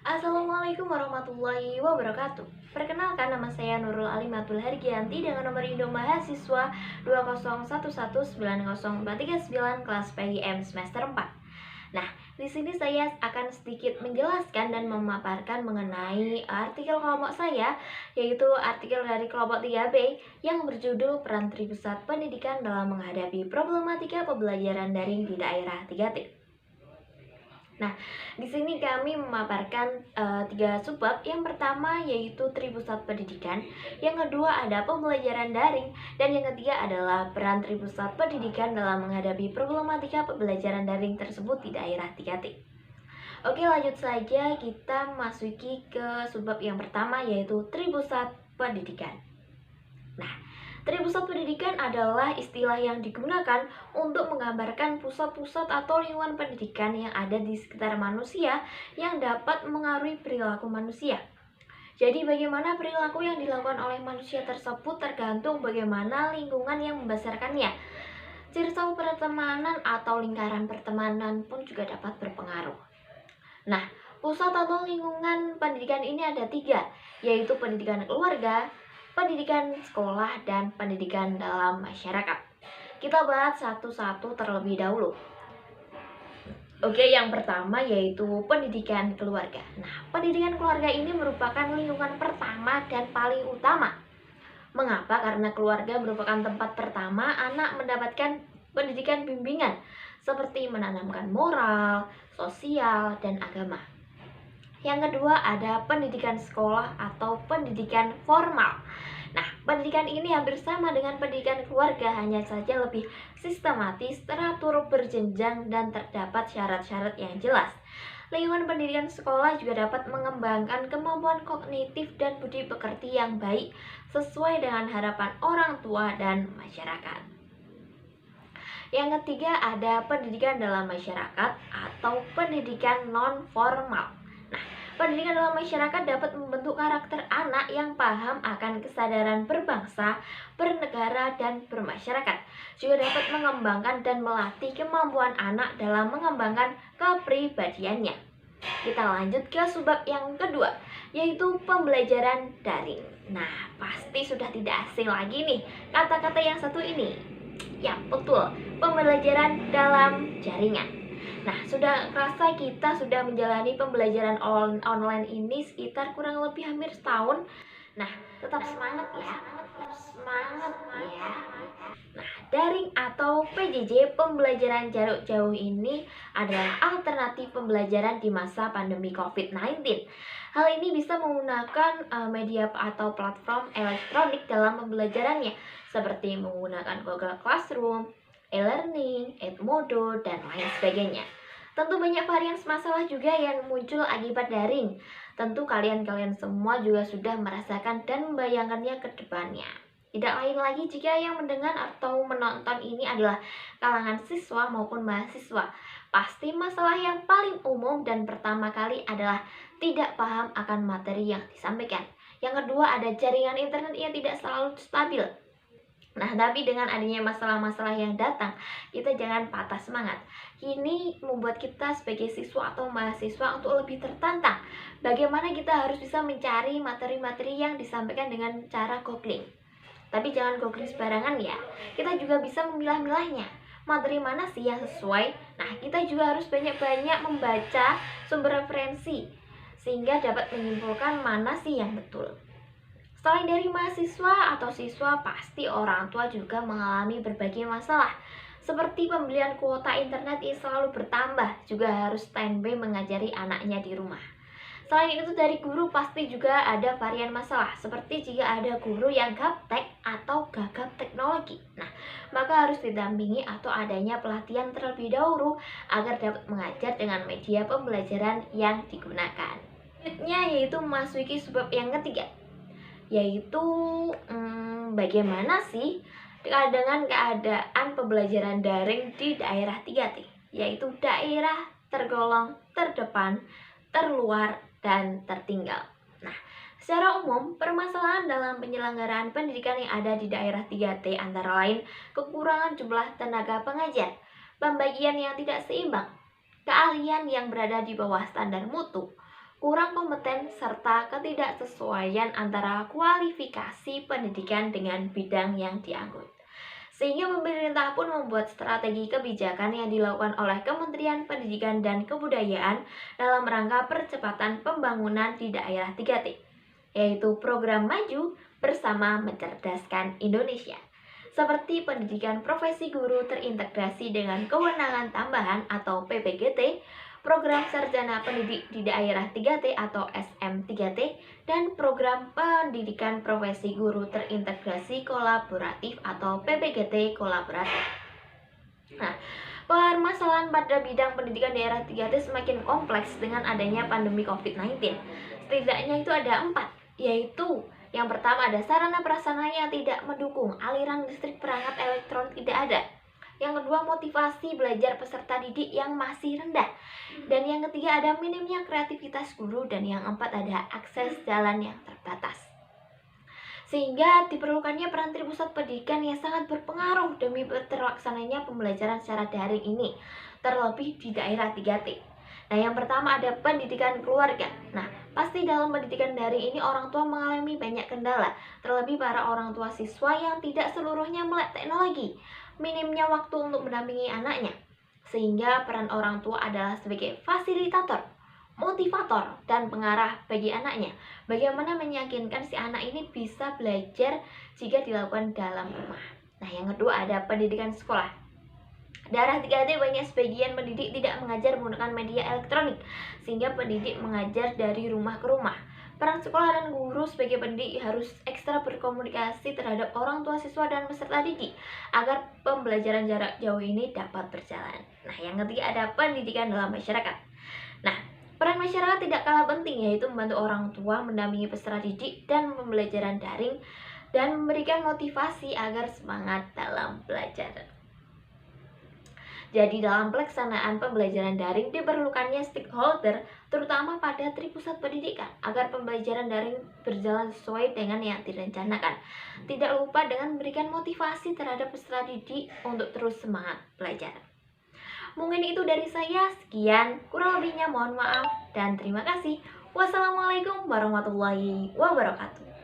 Assalamualaikum warahmatullahi wabarakatuh. Perkenalkan, nama saya Nurul Alimatul Hargianti dengan nomor induk mahasiswa 2011190439 kelas PIM semester 4. Nah, di sini saya akan sedikit menjelaskan dan memaparkan mengenai artikel kelompok saya, yaitu artikel dari kelompok 3B yang berjudul Peran Tripusat Pendidikan dalam Menghadapi Problematika Pembelajaran Daring di Daerah 3T. Nah, di sini kami memaparkan tiga subbab. Yang pertama yaitu Tripusat Pendidikan, yang kedua ada pembelajaran daring, dan yang ketiga adalah peran Tripusat Pendidikan dalam menghadapi problematika pembelajaran daring tersebut di daerah 3T. Oke, lanjut saja kita masuki ke subbab yang pertama yaitu Tripusat Pendidikan. Nah, Tripusat pendidikan adalah istilah yang digunakan untuk menggambarkan pusat-pusat atau lingkungan pendidikan yang ada di sekitar manusia yang dapat mengaruhi perilaku manusia. Jadi bagaimana perilaku yang dilakukan oleh manusia tersebut tergantung bagaimana lingkungan yang membesarkannya. Circle pertemanan atau lingkaran pertemanan pun juga dapat berpengaruh. Nah, pusat atau lingkungan pendidikan ini ada tiga, yaitu pendidikan keluarga, pendidikan sekolah, dan pendidikan dalam masyarakat. Kita bahas satu-satu terlebih dahulu. Oke, yang pertama yaitu pendidikan keluarga. Nah, pendidikan keluarga ini merupakan lingkungan pertama dan paling utama. Mengapa? Karena keluarga merupakan tempat pertama anak mendapatkan pendidikan bimbingan seperti menanamkan moral, sosial, dan agama. Yang kedua ada pendidikan sekolah atau pendidikan formal. Nah, pendidikan ini hampir sama dengan pendidikan keluarga, hanya saja lebih sistematis, teratur, berjenjang, dan terdapat syarat-syarat yang jelas. Lingkungan pendidikan sekolah juga dapat mengembangkan kemampuan kognitif dan budi pekerti yang baik sesuai dengan harapan orang tua dan masyarakat. Yang ketiga ada pendidikan dalam masyarakat atau pendidikan non-formal. Pendidikan dalam masyarakat dapat membentuk karakter anak yang paham akan kesadaran berbangsa, bernegara, dan bermasyarakat. Juga dapat mengembangkan dan melatih kemampuan anak dalam mengembangkan kepribadiannya. Kita lanjut ke subbab yang kedua, yaitu pembelajaran daring. Nah, pasti sudah tidak asing lagi nih kata-kata yang satu ini. Ya, betul, pembelajaran dalam jaringan. Nah, sudah rasa kita sudah menjalani pembelajaran online ini sekitar kurang lebih hampir setahun. Nah, tetap semangat ya. Tetap semangat ya. Nah, daring atau PJJ, pembelajaran jarak jauh ini adalah alternatif pembelajaran di masa pandemi COVID-19. Hal ini bisa menggunakan media atau platform elektronik dalam pembelajarannya, seperti menggunakan Google Classroom, e-learning, Edmodo, dan lain sebagainya. Tentu banyak varian masalah juga yang muncul akibat daring. Tentu kalian semua juga sudah merasakan dan membayangkannya ke depannya. Tidak lain lagi jika yang mendengar atau menonton ini adalah kalangan siswa maupun mahasiswa. Pasti masalah yang paling umum dan pertama kali adalah tidak paham akan materi yang disampaikan. Yang kedua ada jaringan internet yang tidak selalu stabil. Nah, tapi dengan adanya masalah-masalah yang datang, kita jangan patah semangat. Ini membuat kita sebagai siswa atau mahasiswa untuk lebih tertantang. Bagaimana kita harus bisa mencari materi-materi yang disampaikan dengan cara googling. Tapi jangan googling sembarangan ya. Kita juga bisa memilah-milahnya. Materi mana sih yang sesuai? Nah, kita juga harus banyak-banyak membaca sumber referensi sehingga dapat menyimpulkan mana sih yang betul. Selain dari mahasiswa atau siswa, pasti orang tua juga mengalami berbagai masalah. Seperti pembelian kuota internet yang selalu bertambah, juga harus standby mengajari anaknya di rumah. Selain itu dari guru pasti juga ada varian masalah, seperti jika ada guru yang gaptek atau gagap teknologi. Nah, maka harus didampingi atau adanya pelatihan terlebih dahulu agar dapat mengajar dengan media pembelajaran yang digunakan. Selanjutnya yaitu memasuki subbab yang ketiga, yaitu bagaimana sih dengan keadaan pembelajaran daring di daerah 3T, yaitu daerah tergolong terdepan, terluar, dan tertinggal. Nah, secara umum, permasalahan dalam penyelenggaraan pendidikan yang ada di daerah 3T antara lain kekurangan jumlah tenaga pengajar, pembagian yang tidak seimbang, keahlian yang berada di bawah standar mutu, kurang kompeten, serta ketidaksesuaian antara kualifikasi pendidikan dengan bidang yang diangkut. Sehingga pemerintah pun membuat strategi kebijakan yang dilakukan oleh Kementerian Pendidikan dan Kebudayaan dalam rangka percepatan pembangunan di daerah 3T, yaitu program Maju Bersama Mencerdaskan Indonesia, seperti pendidikan profesi guru terintegrasi dengan kewenangan tambahan atau PPGT, program sarjana pendidik di daerah 3T atau SM3T, dan program pendidikan profesi guru terintegrasi kolaboratif atau PPGT kolaboratif. Nah, permasalahan pada bidang pendidikan daerah 3T semakin kompleks dengan adanya pandemi COVID-19. Setidaknya itu ada 4, yaitu yang pertama ada sarana prasarana yang tidak mendukung, aliran listrik perangkat elektronik tidak ada. Yang kedua, motivasi belajar peserta didik yang masih rendah. Dan yang ketiga, ada minimnya kreativitas guru. Dan yang keempat, ada akses jalan yang terbatas. Sehingga diperlukannya peran Tripusat Pendidikan yang sangat berpengaruh demi terlaksananya pembelajaran secara daring ini, terlebih di daerah 3T. Nah, yang pertama ada pendidikan keluarga. Nah, pasti dalam pendidikan daring ini orang tua mengalami banyak kendala, terlebih para orang tua siswa yang tidak seluruhnya melek teknologi, minimnya waktu untuk mendampingi anaknya, sehingga peran orang tua adalah sebagai fasilitator, motivator, dan pengarah bagi anaknya. Bagaimana meyakinkan si anak ini bisa belajar jika dilakukan dalam rumah. Nah, yang kedua ada pendidikan sekolah. Daerah 3T banyak sebagian pendidik tidak mengajar menggunakan media elektronik, sehingga pendidik mengajar dari rumah ke rumah. Peran sekolah dan guru sebagai pendidik harus ekstra berkomunikasi terhadap orang tua siswa dan peserta didik agar pembelajaran jarak jauh ini dapat berjalan. Nah, yang ketiga ada pendidikan dalam masyarakat. Nah, peran masyarakat tidak kalah penting, yaitu membantu orang tua mendampingi peserta didik dan pembelajaran daring dan memberikan motivasi agar semangat dalam belajar. Jadi dalam pelaksanaan pembelajaran daring diperlukannya stakeholder, terutama pada Tripusat Pendidikan, agar pembelajaran daring berjalan sesuai dengan yang direncanakan. Tidak lupa dengan memberikan motivasi terhadap peserta didik untuk terus semangat belajar. Mungkin itu dari saya, sekian, kurang lebihnya mohon maaf dan terima kasih. Wassalamualaikum warahmatullahi wabarakatuh.